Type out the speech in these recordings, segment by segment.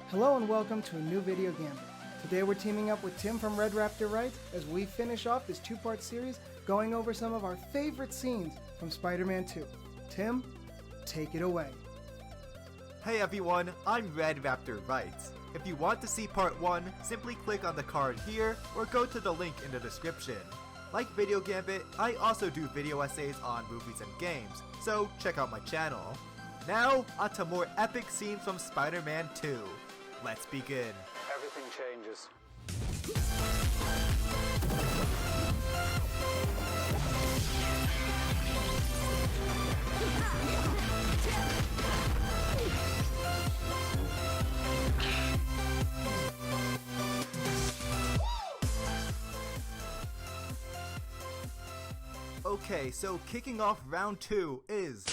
Hello and welcome to a new video gambit. Today we're teaming up with Tim from Red Raptor Writes as we finish off this two-part series going over some of our favorite scenes from Spider-Man 2. Tim, take it away. Hey everyone, I'm Red Raptor Writes. If you want to see part 1, simply click on the card here or go to the link in the description. Like Video Gambit, I also do video essays on movies and games, so check out my channel. Now, on to more epic scenes from Spider-Man 2. Let's begin. Everything changes. Okay, so kicking off round 2 is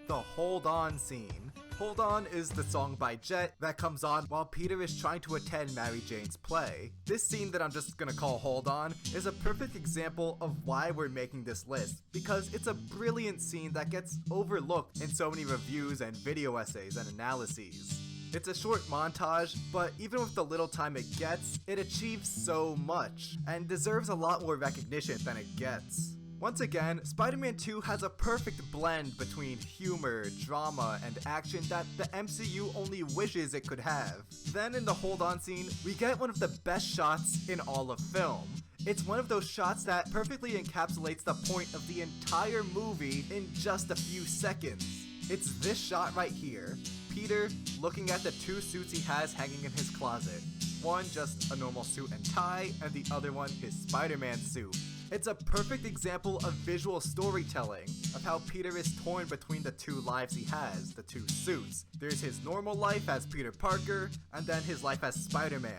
the Hold On scene. Hold On is the song by Jet that comes on while Peter is trying to attend Mary Jane's play. This scene that I'm just gonna call Hold On is a perfect example of why we're making this list, because it's a brilliant scene that gets overlooked in so many reviews and video essays and analyses. It's a short montage, but even with the little time it gets, it achieves so much, and deserves a lot more recognition than it gets. Once again, Spider-Man 2 has a perfect blend between humor, drama, and action that the MCU only wishes it could have. Then in the Hold On scene, we get one of the best shots in all of film. It's one of those shots that perfectly encapsulates the point of the entire movie in just a few seconds. It's this shot right here. Peter looking at the two suits he has hanging in his closet. One just a normal suit and tie, and the other one his Spider-Man suit. It's a perfect example of visual storytelling, of how Peter is torn between the two lives he has, the two suits. There's his normal life as Peter Parker, and then his life as Spider-Man.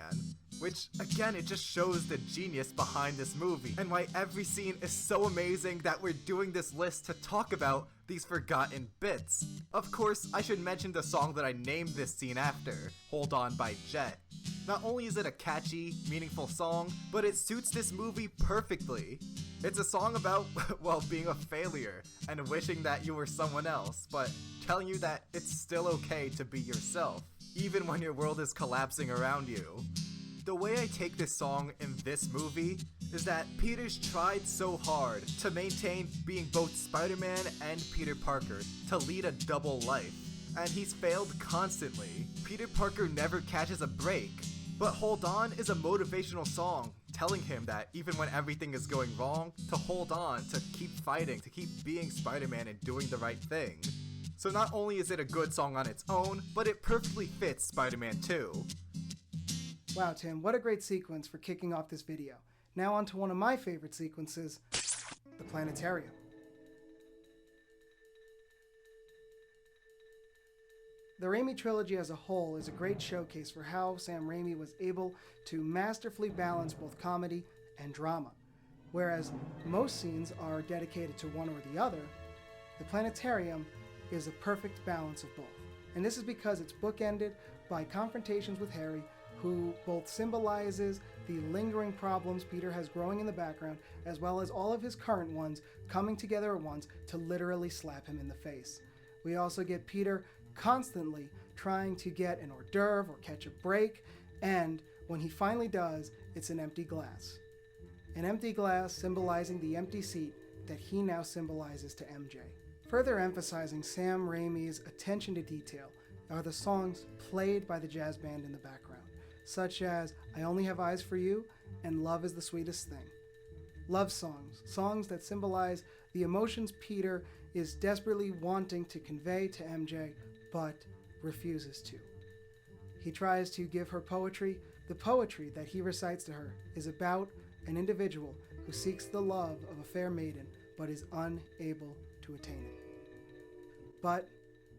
Which, again, it just shows the genius behind this movie, and why every scene is so amazing that we're doing this list to talk about these forgotten bits. Of course, I should mention the song that I named this scene after, Hold On by Jet. Not only is it a catchy, meaningful song, but it suits this movie perfectly. It's a song about, well, being a failure, and wishing that you were someone else, but telling you that it's still okay to be yourself, even when your world is collapsing around you. The way I take this song in this movie is that Peter's tried so hard to maintain being both Spider-Man and Peter Parker, to lead a double life, and he's failed constantly. Peter Parker never catches a break. But Hold On is a motivational song, telling him that even when everything is going wrong, to hold on, to keep fighting, to keep being Spider-Man and doing the right thing. So not only is it a good song on its own, but it perfectly fits Spider-Man 2. Wow, Tim, what a great sequence for kicking off this video. Now on to one of my favorite sequences, the Planetarium. The Raimi trilogy as a whole is a great showcase for how Sam Raimi was able to masterfully balance both comedy and drama. Whereas most scenes are dedicated to one or the other, the Planetarium is a perfect balance of both. And this is because it's bookended by confrontations with Harry, who both symbolizes the lingering problems Peter has growing in the background, as well as all of his current ones coming together at once to literally slap him in the face. We also get Peter constantly trying to get an hors d'oeuvre or catch a break, and when he finally does, it's an empty glass. An empty glass symbolizing the empty seat that he now symbolizes to MJ. Further emphasizing Sam Raimi's attention to detail are the songs played by the jazz band in the background, such as I Only Have Eyes for You and Love is the Sweetest Thing. Love songs, songs that symbolize the emotions Peter is desperately wanting to convey to MJ, but refuses to. He tries to give her poetry. The poetry that he recites to her is about an individual who seeks the love of a fair maiden, but is unable to attain it. But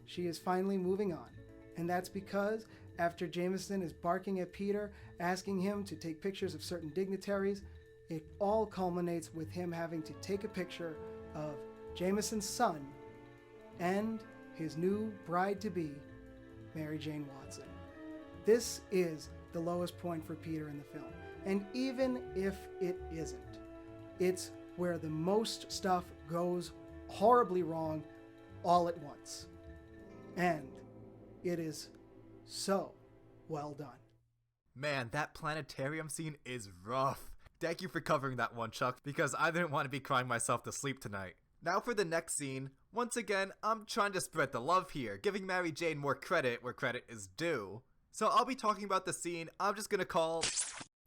she is finally moving on, and that's because after Jameson is barking at Peter, asking him to take pictures of certain dignitaries, it all culminates with him having to take a picture of Jameson's son and his new bride-to-be, Mary Jane Watson. This is the lowest point for Peter in the film, and even if it isn't, it's where the most stuff goes horribly wrong all at once. And it is so well done. Man, that planetarium scene is rough. Thank you for covering that one, Chuck, because I didn't want to be crying myself to sleep tonight. Now for the next scene. Once again, I'm trying to spread the love here, giving Mary Jane more credit where credit is due. So I'll be talking about the scene I'm just gonna call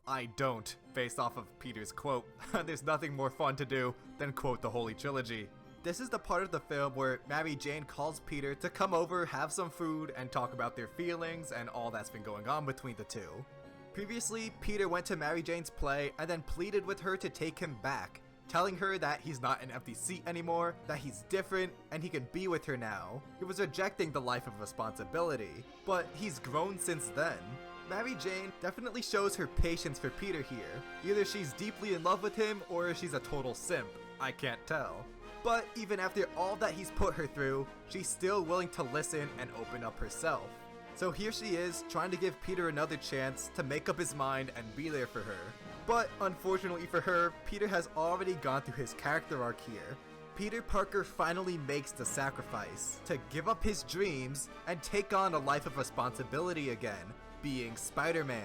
I Don't, based off of Peter's quote. There's nothing more fun to do than quote the Holy Trilogy. This is the part of the film where Mary Jane calls Peter to come over, have some food, and talk about their feelings and all that's been going on between the two. Previously, Peter went to Mary Jane's play and then pleaded with her to take him back, telling her that he's not an empty seat anymore, that he's different, and he can be with her now. He was rejecting the life of responsibility, but he's grown since then. Mary Jane definitely shows her patience for Peter here. Either she's deeply in love with him or she's a total simp. I can't tell. But even after all that he's put her through, she's still willing to listen and open up herself. So here she is, trying to give Peter another chance to make up his mind and be there for her. But unfortunately for her, Peter has already gone through his character arc here. Peter Parker finally makes the sacrifice to give up his dreams and take on a life of responsibility again, being Spider-Man.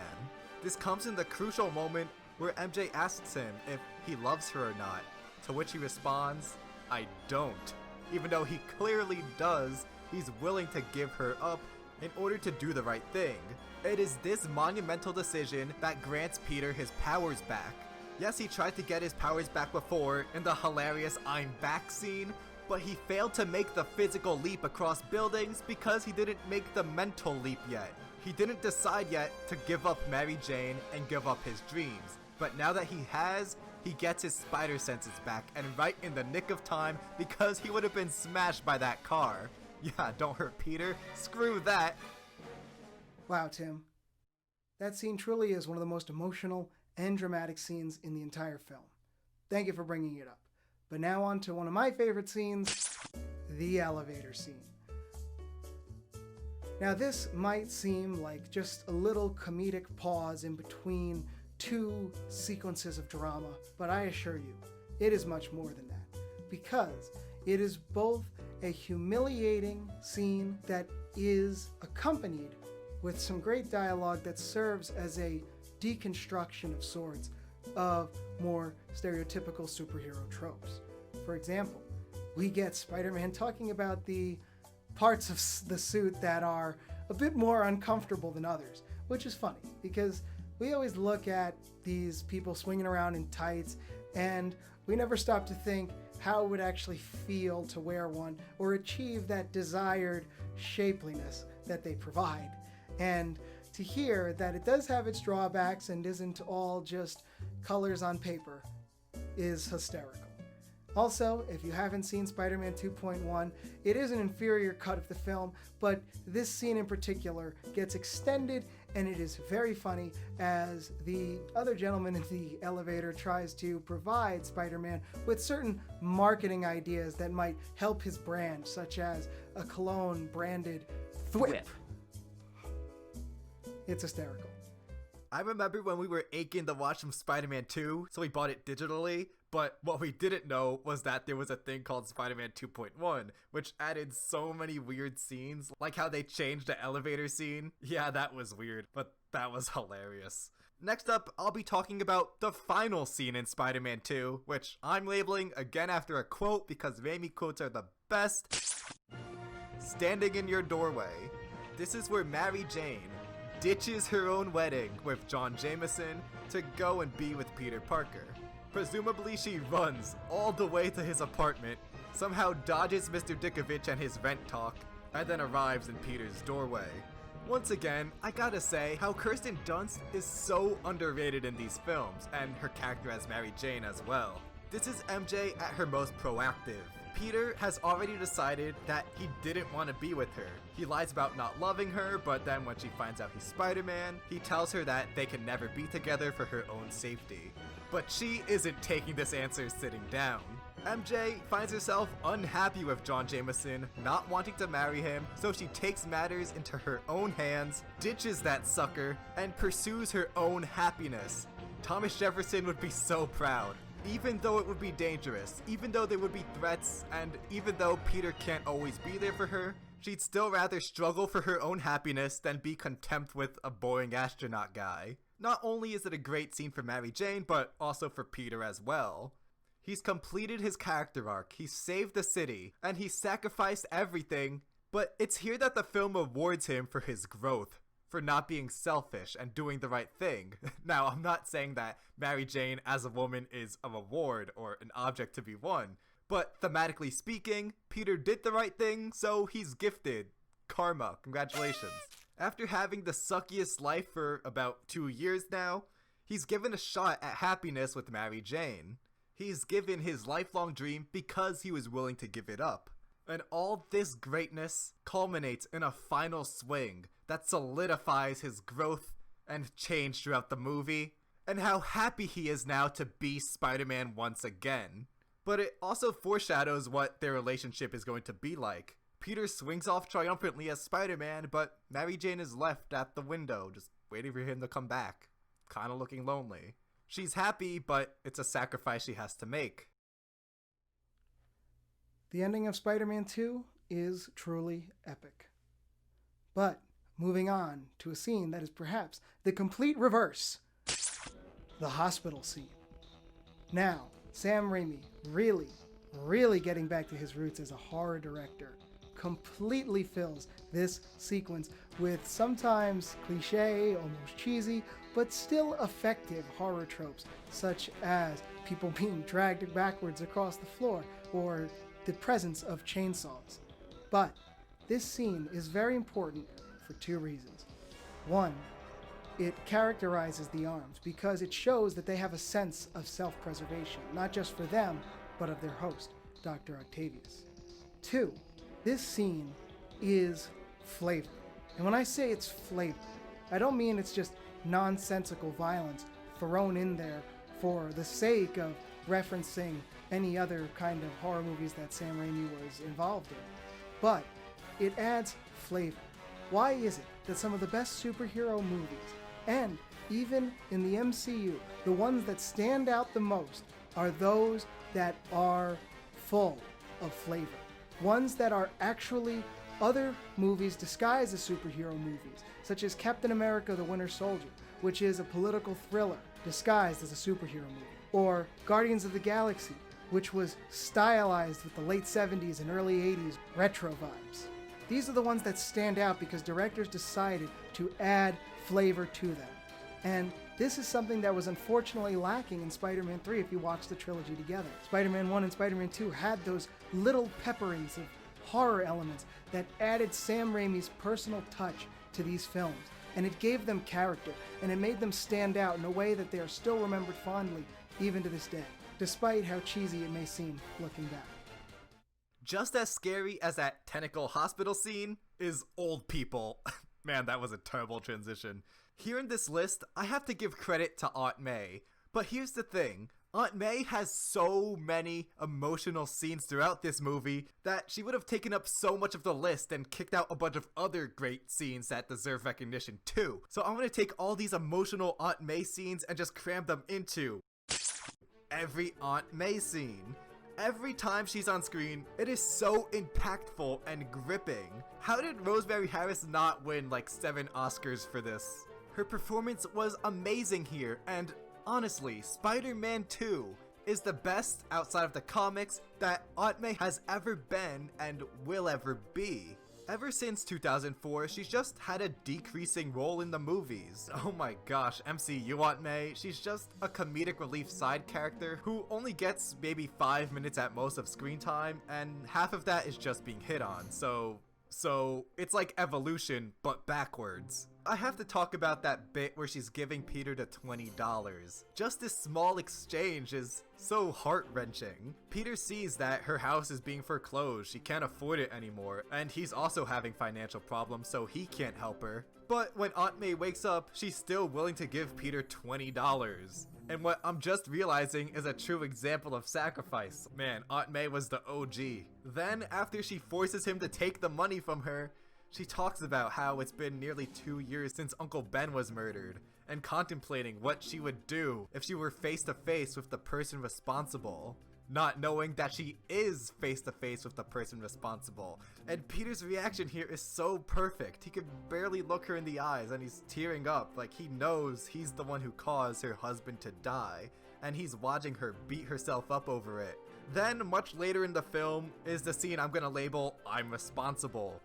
This comes in the crucial moment where MJ asks him if he loves her or not, to which he responds, "I don't." Even though he clearly does, he's willing to give her up in order to do the right thing. It is this monumental decision that grants Peter his powers back. Yes, he tried to get his powers back before in the hilarious "I'm back" scene, but he failed to make the physical leap across buildings because he didn't make the mental leap yet. He didn't decide yet to give up Mary Jane and give up his dreams, but now that he has, he gets his spider senses back, and right in the nick of time because he would have been smashed by that car. Yeah, don't hurt Peter. Screw that. Wow, Tim. That scene truly is one of the most emotional and dramatic scenes in the entire film. Thank you for bringing it up. But now on to one of my favorite scenes, the elevator scene. Now this might seem like just a little comedic pause in between two sequences of drama, but I assure you, it is much more than that, because it is both a humiliating scene that is accompanied with some great dialogue that serves as a deconstruction of sorts of more stereotypical superhero tropes. For example, we get Spider-Man talking about the parts of the suit that are a bit more uncomfortable than others, which is funny because we always look at these people swinging around in tights and we never stop to think how it would actually feel to wear one or achieve that desired shapeliness that they provide. And to hear that it does have its drawbacks and isn't all just colors on paper is hysterical. Also, if you haven't seen Spider-Man 2.1, it is an inferior cut of the film, but this scene in particular gets extended and it is very funny as the other gentleman in the elevator tries to provide Spider-Man with certain marketing ideas that might help his brand, such as a cologne branded Thwip. It's hysterical. I remember when we were aching to watch some Spider-Man 2, so we bought it digitally, but what we didn't know was that there was a thing called Spider-Man 2.1, which added so many weird scenes, like how they changed the elevator scene. Yeah, that was weird, but that was hilarious. Next up, I'll be talking about the final scene in Spider-Man 2, which I'm labeling again after a quote because Raimi quotes are the best. Standing in your doorway. This is where Mary Jane ditches her own wedding with John Jameson to go and be with Peter Parker. Presumably she runs all the way to his apartment, somehow dodges Mr. Dickovich and his rent talk, and then arrives in Peter's doorway. Once again, I gotta say how Kirsten Dunst is so underrated in these films, and her character as Mary Jane as well. This is MJ at her most proactive. Peter has already decided that he didn't want to be with her. He lies about not loving her, but then when she finds out he's Spider-Man, he tells her that they can never be together for her own safety. But she isn't taking this answer sitting down. MJ finds herself unhappy with John Jameson, not wanting to marry him, so she takes matters into her own hands, ditches that sucker, and pursues her own happiness. Thomas Jefferson would be so proud. Even though it would be dangerous, even though there would be threats, and even though Peter can't always be there for her, she'd still rather struggle for her own happiness than be content with a boring astronaut guy. Not only is it a great scene for Mary Jane, but also for Peter as well. He's completed his character arc, he's saved the city, and he's sacrificed everything, but it's here that the film awards him for his growth, for not being selfish and doing the right thing. Now, I'm not saying that Mary Jane as a woman is a reward or an object to be won, but thematically speaking, Peter did the right thing, so he's gifted. Karma, congratulations. After having the suckiest life for about 2 years now, he's given a shot at happiness with Mary Jane. He's given his lifelong dream because he was willing to give it up. And all this greatness culminates in a final swing that solidifies his growth and change throughout the movie, and how happy he is now to be Spider-Man once again. But it also foreshadows what their relationship is going to be like. Peter swings off triumphantly as Spider-Man, but Mary Jane is left at the window, just waiting for him to come back, kinda looking lonely. She's happy, but it's a sacrifice she has to make. The ending of Spider-Man 2 is truly epic. But moving on to a scene that is perhaps the complete reverse. The hospital scene. Now, Sam Raimi really getting back to his roots as a horror director, completely fills this sequence with sometimes cliche, almost cheesy, but still effective horror tropes, such as people being dragged backwards across the floor, or the presence of chainsaws. But this scene is very important for 2 reasons. One, it characterizes the arms because it shows that they have a sense of self-preservation, not just for them, but of their host, Dr. Octavius. 2, this scene is flavor. And when I say it's flavor, I don't mean it's just nonsensical violence thrown in there for the sake of referencing any other kind of horror movies that Sam Raimi was involved in. But it adds flavor. Why is it that some of the best superhero movies, and even in the MCU, the ones that stand out the most are those that are full of flavor? Ones that are actually other movies disguised as superhero movies, such as Captain America: The Winter Soldier, which is a political thriller disguised as a superhero movie, or Guardians of the Galaxy, which was stylized with the late 70s and early 80s retro vibes. These are the ones that stand out because directors decided to add flavor to them. And this is something that was unfortunately lacking in Spider-Man 3 if you watch the trilogy together. Spider-Man 1 and Spider-Man 2 had those little pepperings of horror elements that added Sam Raimi's personal touch to these films. And it gave them character, and it made them stand out in a way that they are still remembered fondly, even to this day, despite how cheesy it may seem looking back. Just as scary as that tentacle hospital scene is old people. Man, that was a terrible transition. Here in this list, I have to give credit to Aunt May. But here's the thing. Aunt May has so many emotional scenes throughout this movie that she would have taken up so much of the list and kicked out a bunch of other great scenes that deserve recognition too. So I'm going to take all these emotional Aunt May scenes and just cram them into every Aunt May scene. Every time she's on screen, it is so impactful and gripping. How did Rosemary Harris not win like 7 Oscars for this? Her performance was amazing here, and honestly, Spider-Man 2 is the best outside of the comics that Aunt May has ever been and will ever be. Ever since 2004, she's just had a decreasing role in the movies. Oh my gosh, MCU Aunt May, she's just a comedic relief side character who only gets maybe 5 minutes at most of screen time, and half of that is just being hit on, so it's like Evolution, but backwards. I have to talk about that bit where she's giving Peter the $20. Just this small exchange is so heart-wrenching. Peter sees that her house is being foreclosed, she can't afford it anymore, and he's also having financial problems, so he can't help her. But when Aunt May wakes up, she's still willing to give Peter $20. And what I'm just realizing is a true example of sacrifice. Man, Aunt May was the OG. Then, after she forces him to take the money from her, She talks about how it's been nearly 2 years since Uncle Ben was murdered, and contemplating what she would do if she were face to face with the person responsible, not knowing that she is face to face with the person responsible. And Peter's reaction here is so perfect. He could barely look her in the eyes and he's tearing up like he knows he's the one who caused her husband to die, and he's watching her beat herself up over it. Then, much later in the film, is the scene I'm gonna label "I'm responsible,"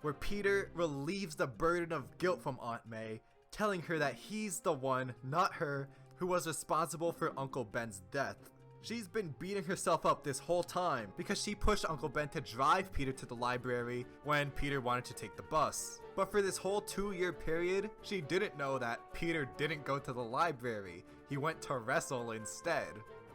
where Peter relieves the burden of guilt from Aunt May, telling her that he's the one, not her, who was responsible for Uncle Ben's death. She's been beating herself up this whole time because she pushed Uncle Ben to drive Peter to the library when Peter wanted to take the bus. But for this whole 2-year period, she didn't know that Peter didn't go to the library. He went to wrestle instead.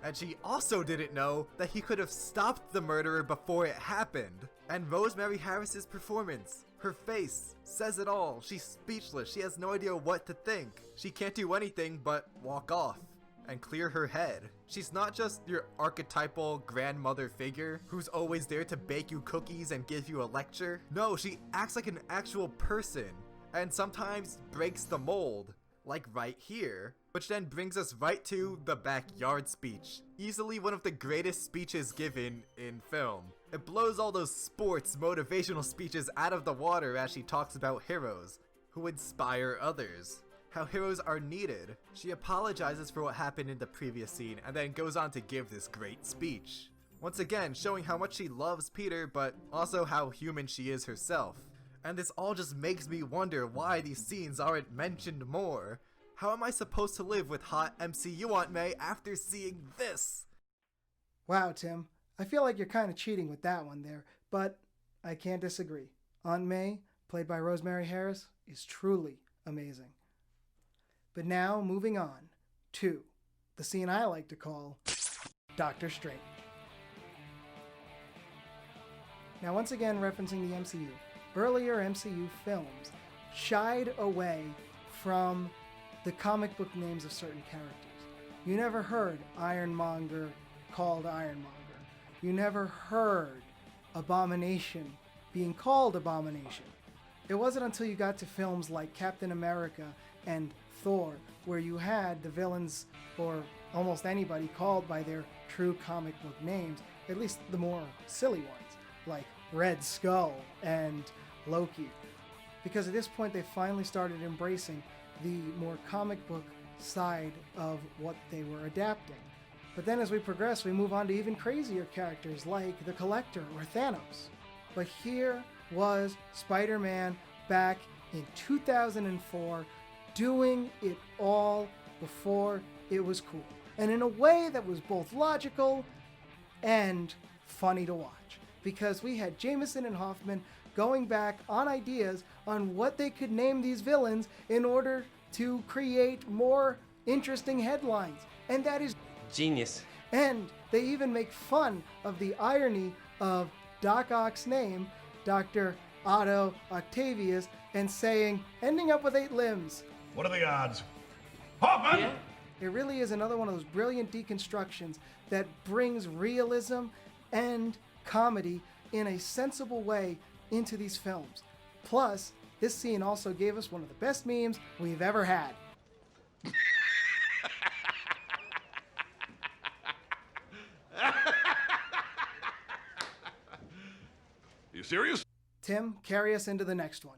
And she also didn't know that he could have stopped the murderer before it happened. And Rosemary Harris's performance, her face, says it all. She's speechless. She has no idea what to think. She can't do anything but walk off and clear her head. She's not just your archetypal grandmother figure who's always there to bake you cookies and give you a lecture. No, she acts like an actual person and sometimes breaks the mold, like right here. Which then brings us right to the backyard speech. Easily one of the greatest speeches given in film. It blows all those sports motivational speeches out of the water as she talks about heroes who inspire others. How heroes are needed. She apologizes for what happened in the previous scene and then goes on to give this great speech. Once again, showing how much she loves Peter, but also how human she is herself. And this all just makes me wonder why these scenes aren't mentioned more. How am I supposed to live with hot MCU Aunt May after seeing this? Wow, Tim. I feel like you're kind of cheating with that one there, but I can't disagree. Aunt May, played by Rosemary Harris, is truly amazing. But now, moving on to the scene I like to call Doctor Strange. Now, once again, referencing the MCU, earlier MCU films shied away from the comic book names of certain characters. You never heard Ironmonger called Ironmonger. You never heard Abomination being called Abomination. It wasn't until you got to films like Captain America and Thor where you had the villains or almost anybody called by their true comic book names, at least the more silly ones, like Red Skull and Loki. Because at this point they finally started embracing the more comic book side of what they were adapting. But then as we progress, we move on to even crazier characters like the Collector or Thanos. But here was Spider-Man back in 2004 doing it all before it was cool. And in a way that was both logical and funny to watch. Because we had Jameson and Hoffman going back on ideas on what they could name these villains in order to create more interesting headlines. And that is genius. And they even make fun of the irony of Doc Ock's name, Dr. Otto Octavius, and saying, ending up with 8 limbs. What are the odds? Hoffman! Yeah. It really is another one of those brilliant deconstructions that brings realism and comedy in a sensible way into these films. Plus, this scene also gave us one of the best memes we've ever had. You serious? Tim, carry us into the next one.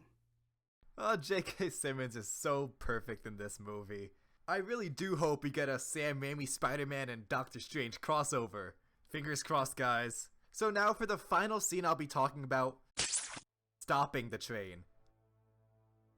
Oh, J.K. Simmons is so perfect in this movie. I really do hope we get a Sam Raimi Spider-Man and Doctor Strange crossover. Fingers crossed, guys. So now for the final scene I'll be talking about, stopping the train.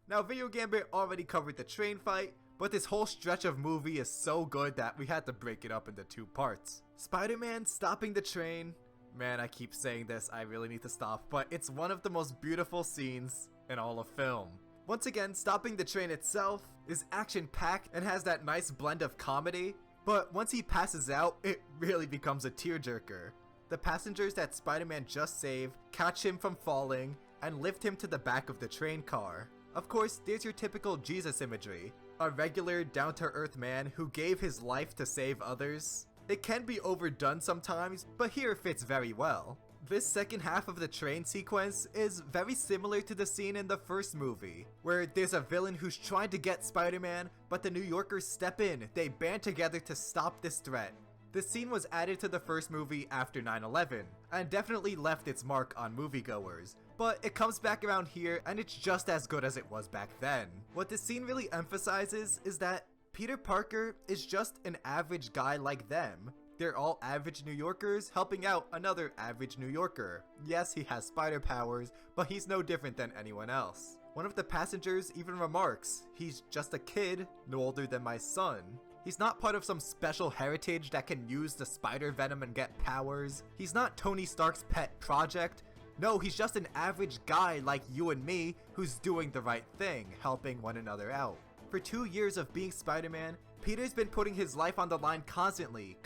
Now, Video Gambit already covered the train fight, but this whole stretch of movie is so good that we had to break it up into 2 parts. Spider-Man stopping the train. Man, I keep saying this, I really need to stop, but it's one of the most beautiful scenes in all of film. Once again, stopping the train itself is action-packed and has that nice blend of comedy, but once he passes out, it really becomes a tearjerker. The passengers that Spider-Man just saved catch him from falling and lift him to the back of the train car. Of course, there's your typical Jesus imagery, a regular, down-to-earth man who gave his life to save others. It can be overdone sometimes, but here it fits very well. This second half of the train sequence is very similar to the scene in the first movie, where there's a villain who's trying to get Spider-Man, but the New Yorkers step in. They band together to stop this threat. This scene was added to the first movie after 9/11, and definitely left its mark on moviegoers, but it comes back around here and it's just as good as it was back then. What this scene really emphasizes is that Peter Parker is just an average guy like them. They're all average New Yorkers helping out another average New Yorker. Yes, he has spider powers, but he's no different than anyone else. One of the passengers even remarks, "He's just a kid, no older than my son." He's not part of some special heritage that can use the spider venom and get powers. He's not Tony Stark's pet project. No, he's just an average guy like you and me who's doing the right thing, helping one another out. For 2 years of being Spider-Man, Peter's been putting his life on the line constantly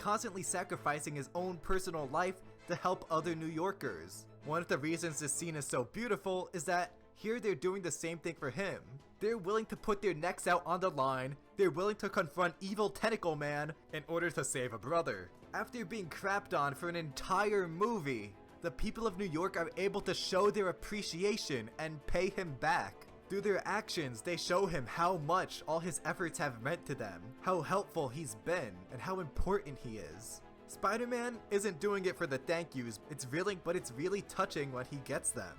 sacrificing his own personal life to help other New Yorkers. One of the reasons this scene is so beautiful is that here they're doing the same thing for him. They're willing to put their necks out on the line, they're willing to confront evil Tentacle Man in order to save a brother. After being crapped on for an entire movie, the people of New York are able to show their appreciation and pay him back. Through their actions, they show him how much all his efforts have meant to them, how helpful he's been, and how important he is. Spider-Man isn't doing it for the thank yous, it's really touching when he gets them.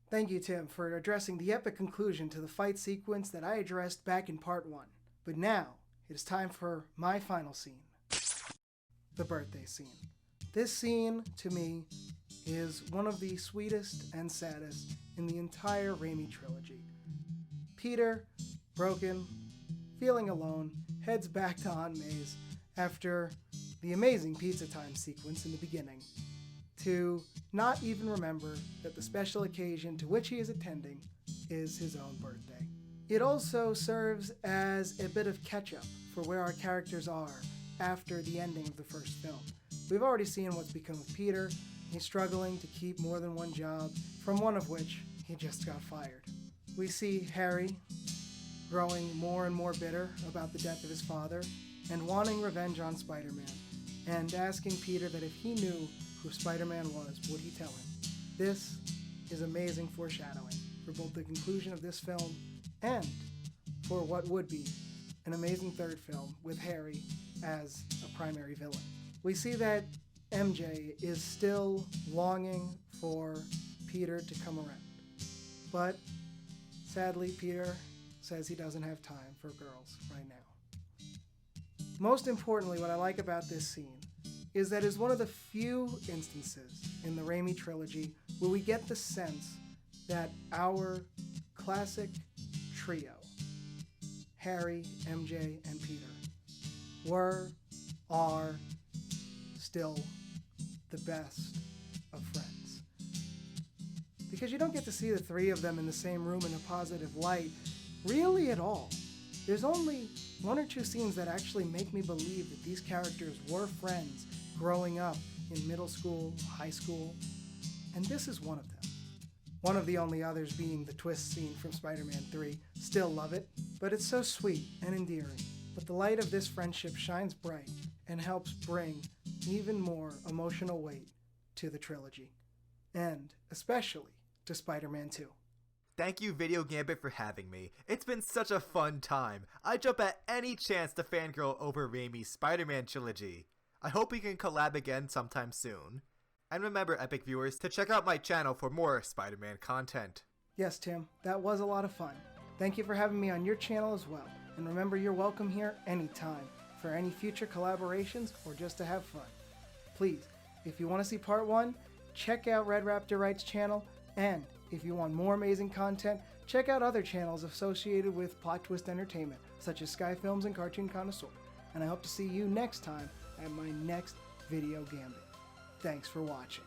Thank you, Tim, for addressing the epic conclusion to the fight sequence that I addressed back in part 1. But now, it is time for my final scene. The birthday scene. This scene, to me, is one of the sweetest and saddest in the entire Raimi trilogy. Peter, broken, feeling alone, heads back to Aunt May's after the amazing pizza time sequence in the beginning, to not even remember that the special occasion to which he is attending is his own birthday. It also serves as a bit of catch-up for where our characters are after the ending of the first film. We've already seen what's become of Peter. He's struggling to keep more than one job, from one of which he just got fired. We see Harry growing more and more bitter about the death of his father and wanting revenge on Spider-Man, and asking Peter that if he knew who Spider-Man was, would he tell him? This is amazing foreshadowing for both the conclusion of this film and for what would be an amazing third film with Harry as a primary villain. We see that MJ is still longing for Peter to come around, but sadly Peter says he doesn't have time for girls right now. Most importantly, what I like about this scene is that it's one of the few instances in the Raimi trilogy where we get the sense that our classic trio, Harry, MJ, and Peter, are still the best of friends. Because you don't get to see the three of them in the same room in a positive light, really at all. There's only one or two scenes that actually make me believe that these characters were friends growing up in middle school, high school, and this is one of them. One of the only others being the twist scene from Spider-Man 3. Still love it, but it's so sweet and endearing. But the light of this friendship shines bright and helps bring even more emotional weight to the trilogy, and especially to Spider-Man 2. Thank you, Video Gambit, for having me. It's been such a fun time. I jump at any chance to fangirl over Raimi's Spider-Man trilogy. I hope we can collab again sometime soon. And remember, Epic viewers, to check out my channel for more Spider-Man content. Yes, Tim, that was a lot of fun. Thank you for having me on your channel as well. And remember, you're welcome here anytime for any future collaborations or just to have fun. Please, if you want to see part 1, check out Red Raptor Writes channel, and if you want more amazing content, Check out other channels associated with Plot Twist Entertainment, such as Sky Films and Cartoon Connoisseur, and I hope to see you next time at my next video gambit. Thanks for watching.